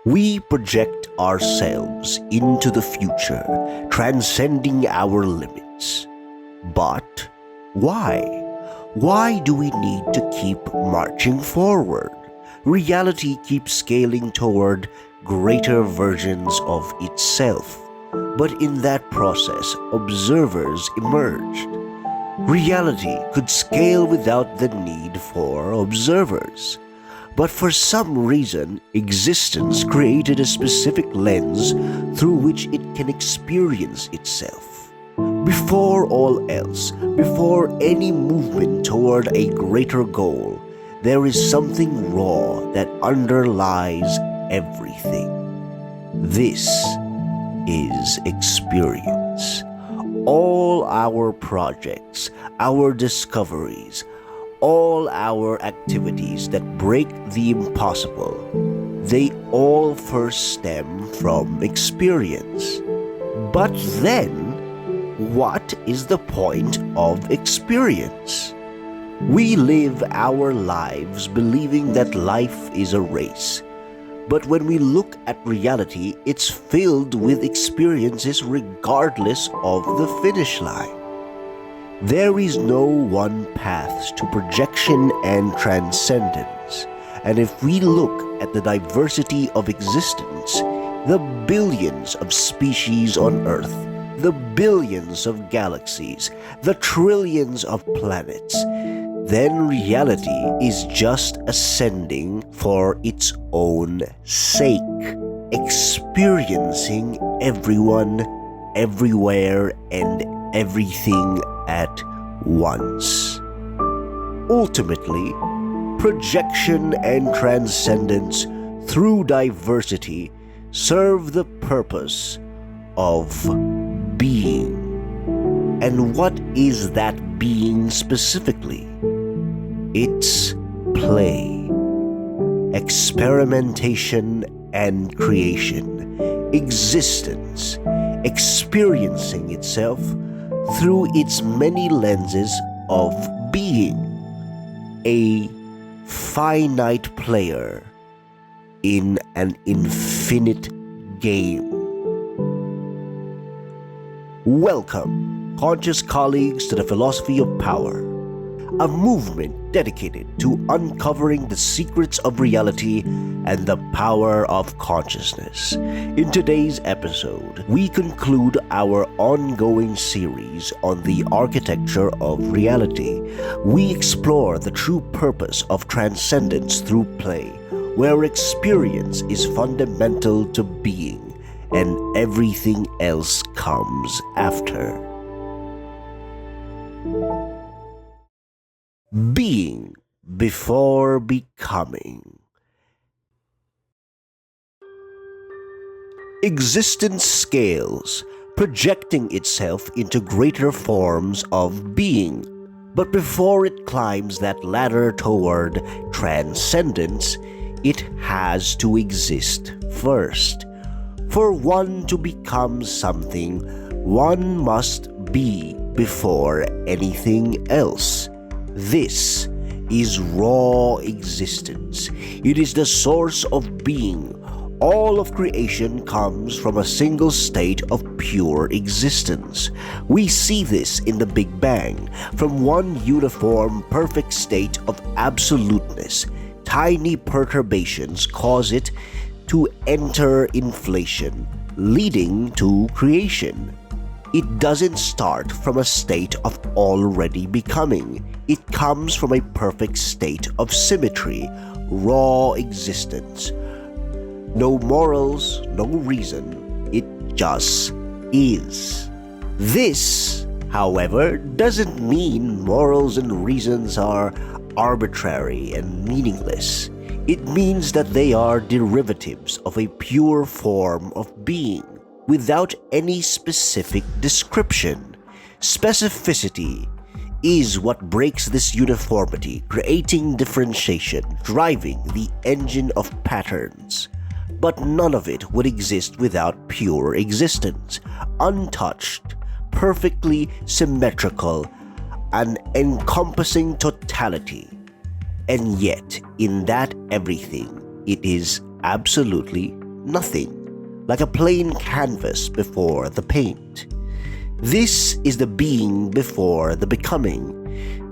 We project ourselves into the future, transcending our limits. But why? Why do we need to keep marching forward? Reality keeps scaling toward greater versions of itself. But in that process, observers emerged. Reality could scale without the need for observers. But for some reason, existence created a specific lens through which it can experience itself. Before all else, before any movement toward a greater goal, there is something raw that underlies everything. This is experience. All our projects, our discoveries, all our activities that break the impossible, they all first stem from experience. But then, what is the point of experience? We live our lives believing that life is a race. But when we look at reality, it's filled with experiences regardless of the finish line. There is no one path to projection and transcendence, and if we look at the diversity of existence, the billions of species on Earth, the billions of galaxies, the trillions of planets, then reality is just ascending for its own sake, experiencing everyone, everywhere, and everything at once. Ultimately, projection and transcendence through diversity serve the purpose of being. And what is that being specifically? It's play, experimentation and creation, existence, experiencing itself through its many lenses of being, a finite player in an infinite game. Welcome, conscious colleagues, to the Philosophy of Power, a movement dedicated to uncovering the secrets of reality and the power of consciousness. In today's episode, we conclude our ongoing series on the architecture of reality. We explore the true purpose of transcendence through play, where experience is fundamental to being, and everything else comes after. Being before becoming. Existence scales, projecting itself into greater forms of being. But before it climbs that ladder toward transcendence, it has to exist first. For one to become something, one must be before anything else. This is raw existence. It is the source of being. All of creation comes from a single state of pure existence. We see this in the Big Bang. From one uniform, perfect state of absoluteness, tiny perturbations cause it to enter inflation, leading to creation. It doesn't start from a state of already becoming. It comes from a perfect state of symmetry, raw existence. No morals, no reason, it just is. This, however, doesn't mean morals and reasons are arbitrary and meaningless. It means that they are derivatives of a pure form of being, without any specific description. Specificity is what breaks this uniformity, creating differentiation, driving the engine of patterns. But none of it would exist without pure existence, untouched, perfectly symmetrical, an encompassing totality. And yet, in that everything, it is absolutely nothing, like a plain canvas before the paint. This is the being before the becoming,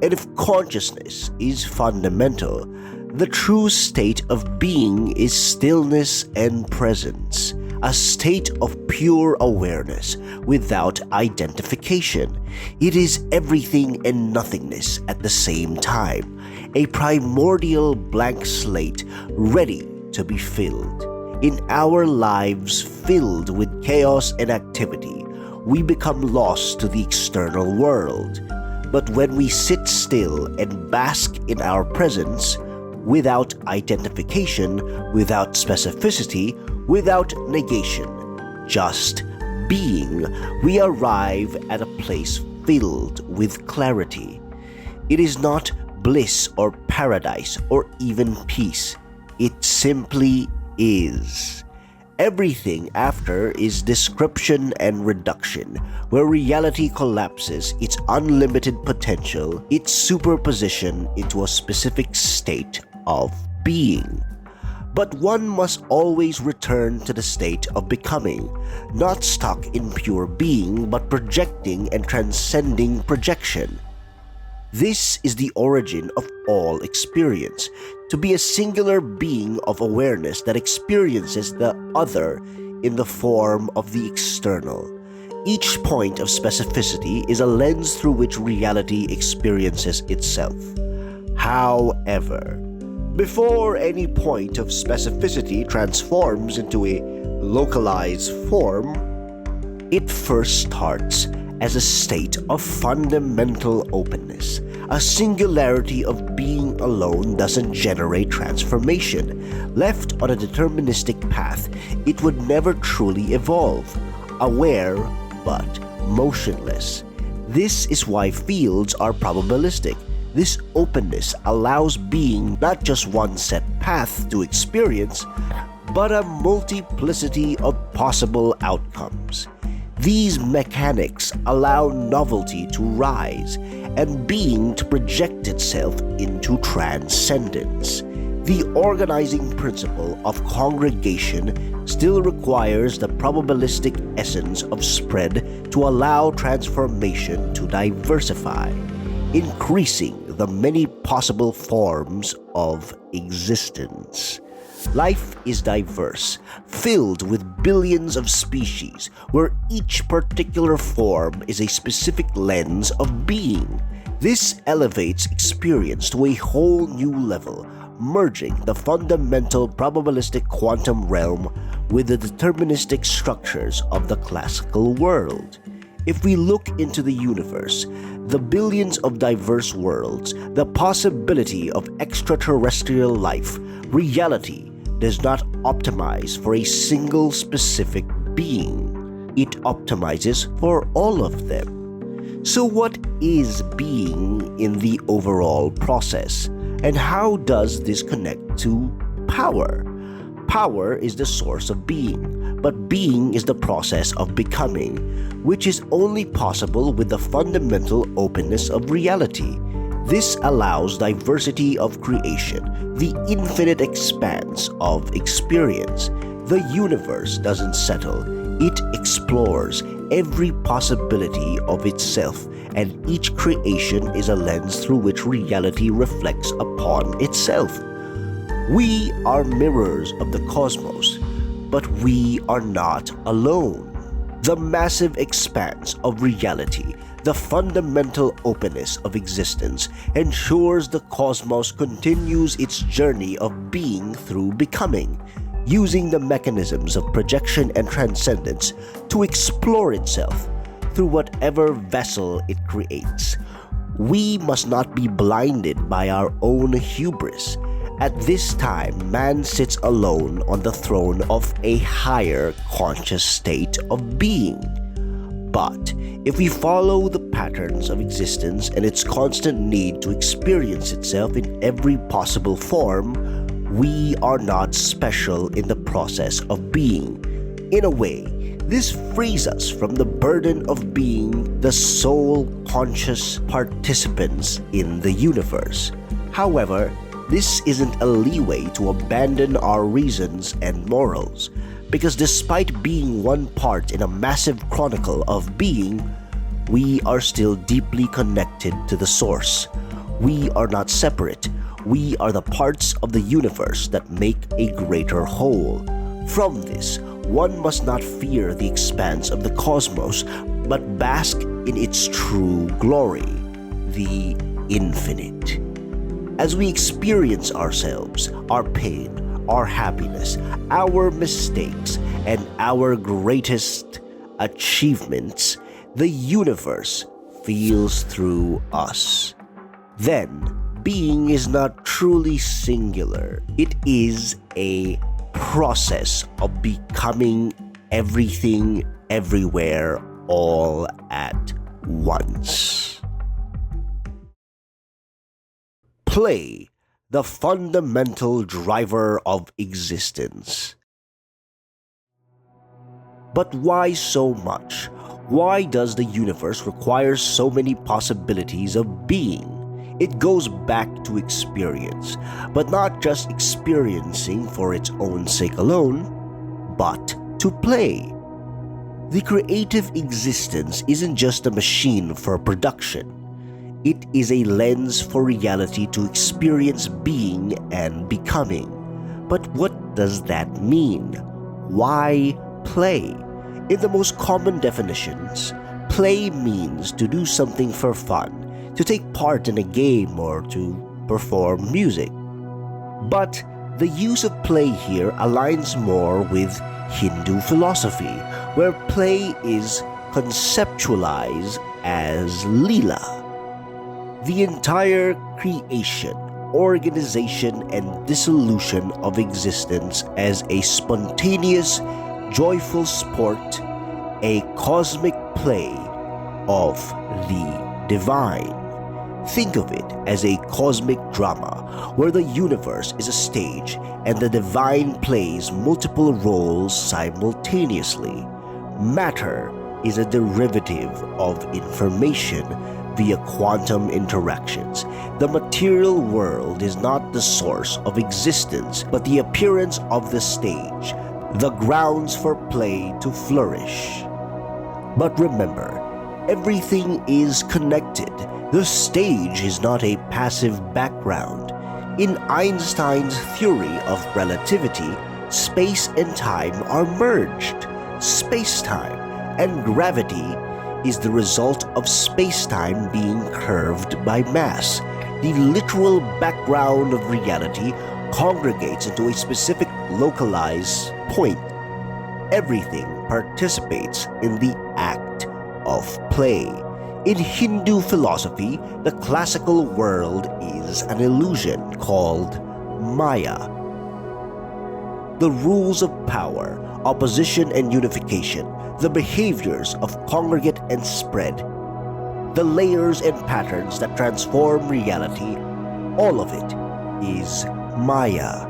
and if consciousness is fundamental, the true state of being is stillness and presence, a state of pure awareness without identification. It is everything and nothingness at the same time, a primordial blank slate ready to be filled. In our lives filled with chaos and activity, we become lost to the external world. But when we sit still and bask in our presence, without identification, without specificity, without negation, just being, we arrive at a place filled with clarity. It is not bliss or paradise or even peace. It simply is. Everything after is description and reduction, where reality collapses its unlimited potential, its superposition into a specific state of being. But one must always return to the state of becoming, not stuck in pure being, but projecting and transcending projection. This is the origin of all experience, to be a singular being of awareness that experiences the other in the form of the external. Each point of specificity is a lens through which reality experiences itself. However, before any point of specificity transforms into a localized form, it first starts as a state of fundamental openness. A singularity of being alone doesn't generate transformation. Left on a deterministic path, it would never truly evolve, aware but motionless. This is why fields are probabilistic. This openness allows being not just one set path to experience, but a multiplicity of possible outcomes. These mechanics allow novelty to rise and being to project itself into transcendence. The organizing principle of congregation still requires the probabilistic essence of spread to allow transformation to diversify, increasing the many possible forms of existence. Life is diverse, filled with billions of species, where each particular form is a specific lens of being. This elevates experience to a whole new level, merging the fundamental probabilistic quantum realm with the deterministic structures of the classical world. If we look into the universe, the billions of diverse worlds, the possibility of extraterrestrial life, reality does not optimize for a single specific being. It optimizes for all of them. So what is being in the overall process? And how does this connect to power? Power is the source of being, but being is the process of becoming, which is only possible with the fundamental openness of reality. This allows diversity of creation, the infinite expanse of experience. The universe doesn't settle, it explores every possibility of itself, and each creation is a lens through which reality reflects upon itself. We are mirrors of the cosmos, but we are not alone. The massive expanse of reality, the fundamental openness of existence, ensures the cosmos continues its journey of being through becoming, using the mechanisms of projection and transcendence to explore itself through whatever vessel it creates. We must not be blinded by our own hubris. At this time, man sits alone on the throne of a higher conscious state of being. But if we follow the patterns of existence and its constant need to experience itself in every possible form, we are not special in the process of being. In a way, this frees us from the burden of being the sole conscious participants in the universe. However, this isn't a leeway to abandon our reasons and morals. Because despite being one part in a massive chronicle of being, we are still deeply connected to the source. We are not separate. We are the parts of the universe that make a greater whole. From this, one must not fear the expanse of the cosmos, but bask in its true glory, the infinite. As we experience ourselves, our pain, our happiness, our mistakes, and our greatest achievements, the universe feels through us. Then, being is not truly singular. It is a process of becoming everything, everywhere, all at once. Play, the fundamental driver of existence. But why so much? Why does the universe require so many possibilities of being? It goes back to experience, but not just experiencing for its own sake alone, but to play. The creative existence isn't just a machine for production. It is a lens for reality to experience being and becoming. But what does that mean? Why play? In the most common definitions, play means to do something for fun, to take part in a game or to perform music. But the use of play here aligns more with Hindu philosophy, where play is conceptualized as Lila. The entire creation, organization, and dissolution of existence as a spontaneous, joyful sport, a cosmic play of the divine. Think of it as a cosmic drama where the universe is a stage and the divine plays multiple roles simultaneously. Matter is a derivative of information via quantum interactions. The material world is not the source of existence, but the appearance of the stage, the grounds for play to flourish. But remember, everything is connected. The stage is not a passive background. In Einstein's theory of relativity, space and time are merged. Space-time and gravity is the result of space-time being curved by mass. The literal background of reality congregates into a specific localized point. Everything participates in the act of play. In Hindu philosophy, the classical world is an illusion called Maya. The rules of power, opposition and unification, the behaviors of congregate and spread, the layers and patterns that transform reality, all of it is Maya.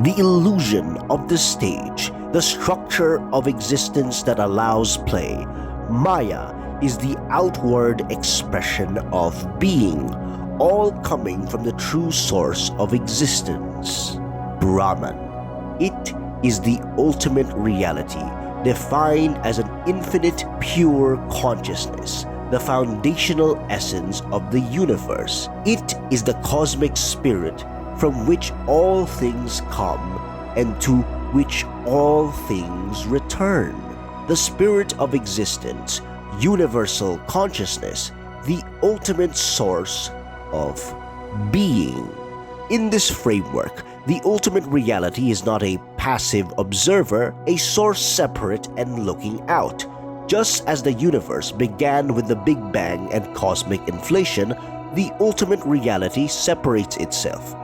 The illusion of the stage, the structure of existence that allows play. Maya is the outward expression of being, all coming from the true source of existence, Brahman. It is the ultimate reality, defined as an infinite pure consciousness, the foundational essence of the universe. It is the cosmic spirit from which all things come and to which all things return. The spirit of existence, universal consciousness, the ultimate source of being. In this framework, the ultimate reality is not a passive observer, a source separate and looking out. Just as the universe began with the Big Bang and cosmic inflation, the ultimate reality separates itself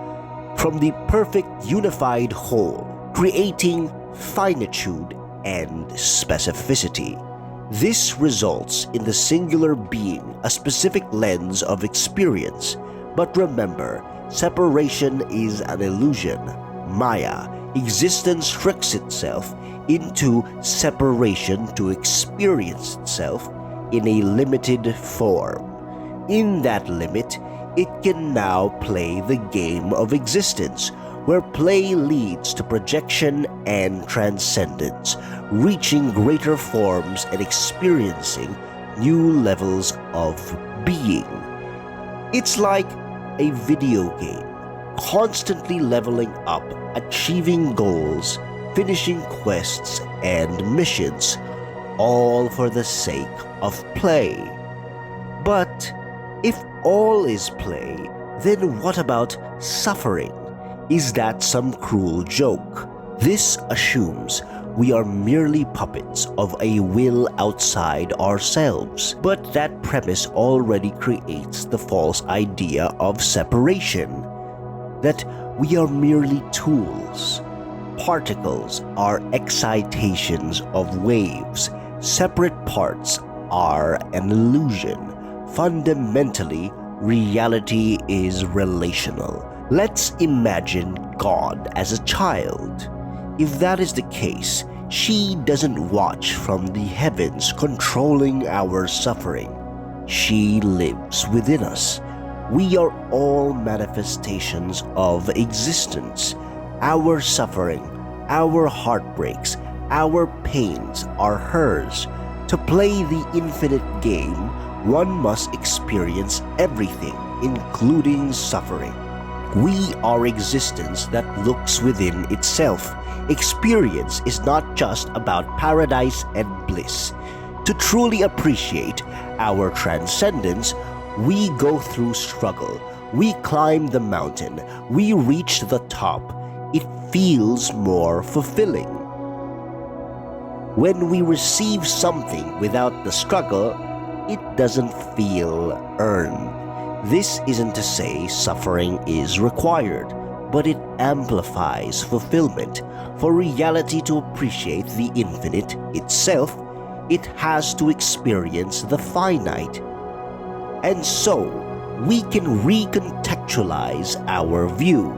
from the perfect unified whole, creating finitude and specificity. This results in the singular being a specific lens of experience. But remember, separation is an illusion, Maya. Existence tricks itself into separation to experience itself in a limited form. In that limit, it can now play the game of existence, where play leads to projection and transcendence, reaching greater forms and experiencing new levels of being. It's like a video game, constantly leveling up, achieving goals, finishing quests and missions, all for the sake of play. But if all is play, then what about suffering? Is that some cruel joke? This assumes we are merely puppets of a will outside ourselves, but that premise already creates the false idea of separation, that we are merely tools. Particles are excitations of waves. Separate parts are an illusion. Fundamentally, reality is relational. Let's imagine God as a child. If that is the case, she doesn't watch from the heavens controlling our suffering. She lives within us. We are all manifestations of existence. Our suffering, our heartbreaks, our pains are hers. To play the infinite game, one must experience everything, including suffering. We are existence that looks within itself. Experience is not just about paradise and bliss. To truly appreciate our transcendence, we go through struggle. We climb the mountain. We reach the top. It feels more fulfilling. When we receive something without the struggle, it doesn't feel earned. This isn't to say suffering is required, but it amplifies fulfillment. For reality to appreciate the infinite itself, it has to experience the finite. And so, we can recontextualize our view.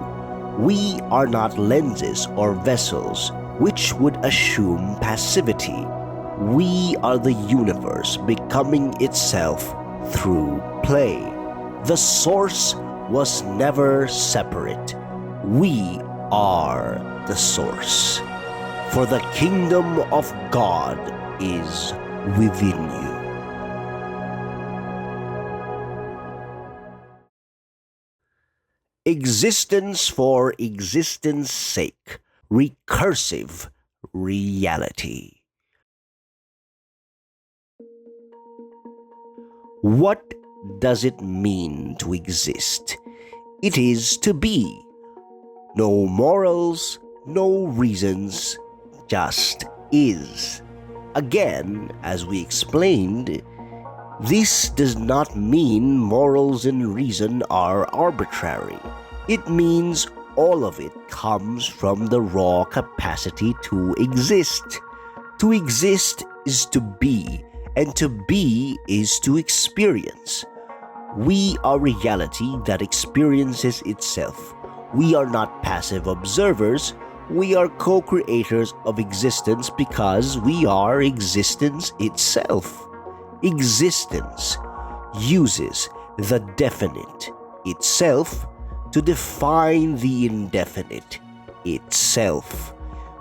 We are not lenses or vessels, which would assume passivity. We are the universe becoming itself through play. The source was never separate. We are the source. For the kingdom of God is within you. Existence for existence sake. Recursive reality. What does it mean to exist? It is to be. No morals, no reasons, just is. Again, as we explained, this does not mean morals and reason are arbitrary. It means all of it comes from the raw capacity to exist. To exist is to be, and to be is to experience. We are reality that experiences itself. We are not passive observers. We are co-creators of existence because we are existence itself. Existence uses the definite itself to define the indefinite itself.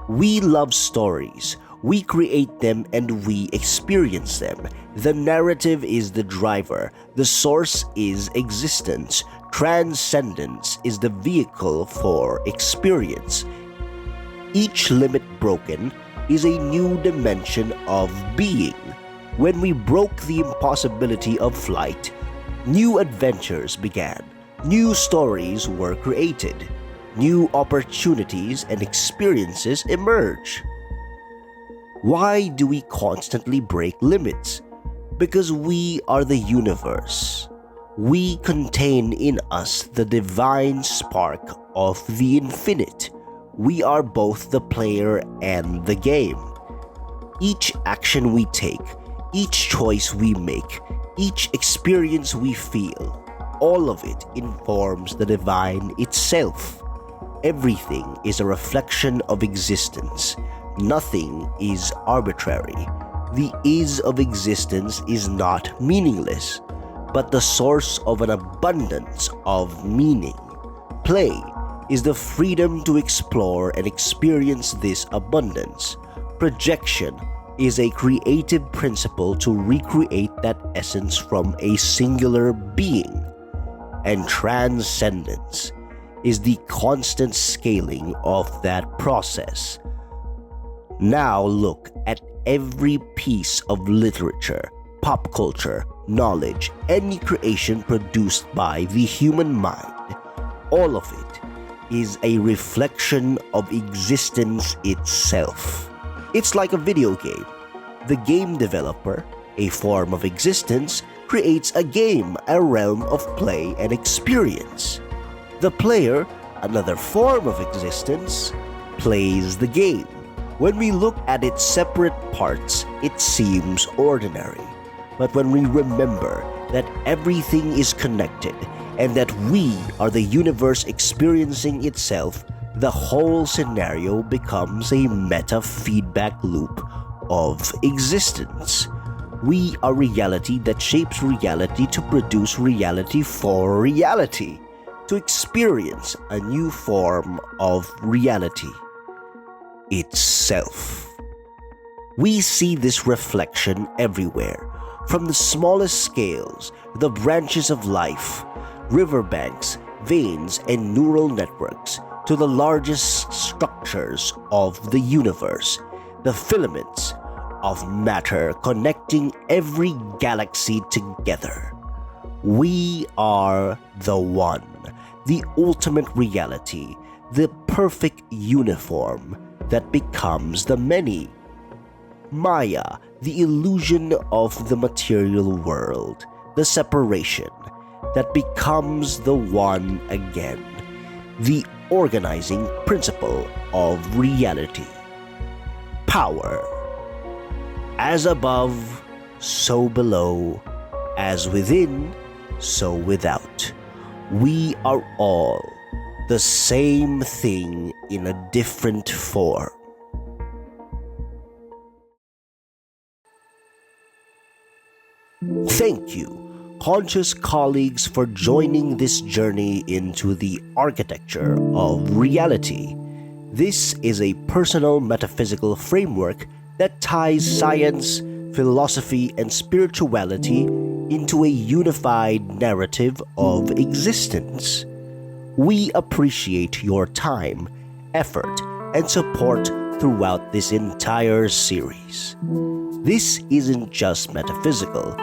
We love stories. We create them and we experience them. The narrative is the driver. The source is existence. Transcendence is the vehicle for experience. Each limit broken is a new dimension of being. When we broke the impossibility of flight, new adventures began. New stories were created. New opportunities and experiences emerge. Why do we constantly break limits? Because we are the universe. We contain in us the divine spark of the infinite. We are both the player and the game. Each action we take, each choice we make, each experience we feel, all of it informs the divine itself. Everything is a reflection of existence. Nothing is arbitrary. The is of existence is not meaningless, but the source of an abundance of meaning. Play is the freedom to explore and experience this abundance. Projection is a creative principle to recreate that essence from a singular being. And transcendence is the constant scaling of that process. Now look at every piece of literature, pop culture, knowledge, any creation produced by the human mind. All of it is a reflection of existence itself. It's like a video game. The game developer, a form of existence, creates a game, a realm of play and experience. The player, another form of existence, plays the game. When we look at its separate parts, it seems ordinary. But when we remember that everything is connected and that we are the universe experiencing itself, the whole scenario becomes a meta-feedback loop of existence. We are reality that shapes reality to produce reality for reality, to experience a new form of reality itself. We see this reflection everywhere, from the smallest scales, the branches of life, riverbanks, veins, and neural networks, to the largest structures of the universe, the filaments of matter connecting every galaxy together. We are the one, the ultimate reality, the perfect uniform that becomes the many. Maya, the illusion of the material world, the separation that becomes the one again, the organizing principle of reality. Power. As above, so below, as within, so without. We are all the same thing in a different form. Thank you, conscious colleagues, for joining this journey into the architecture of reality. This is a personal metaphysical framework that ties science, philosophy, and spirituality into a unified narrative of existence. We appreciate your time, effort, and support throughout this entire series. This isn't just metaphysical.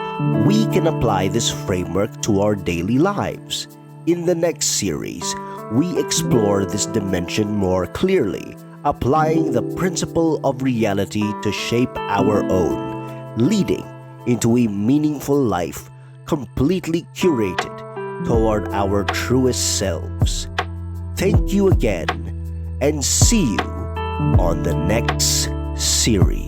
We can apply this framework to our daily lives. In the next series, we explore this dimension more clearly, applying the principle of reality to shape our own, leading into a meaningful life completely curated toward our truest selves. Thank you again, and see you on the next series.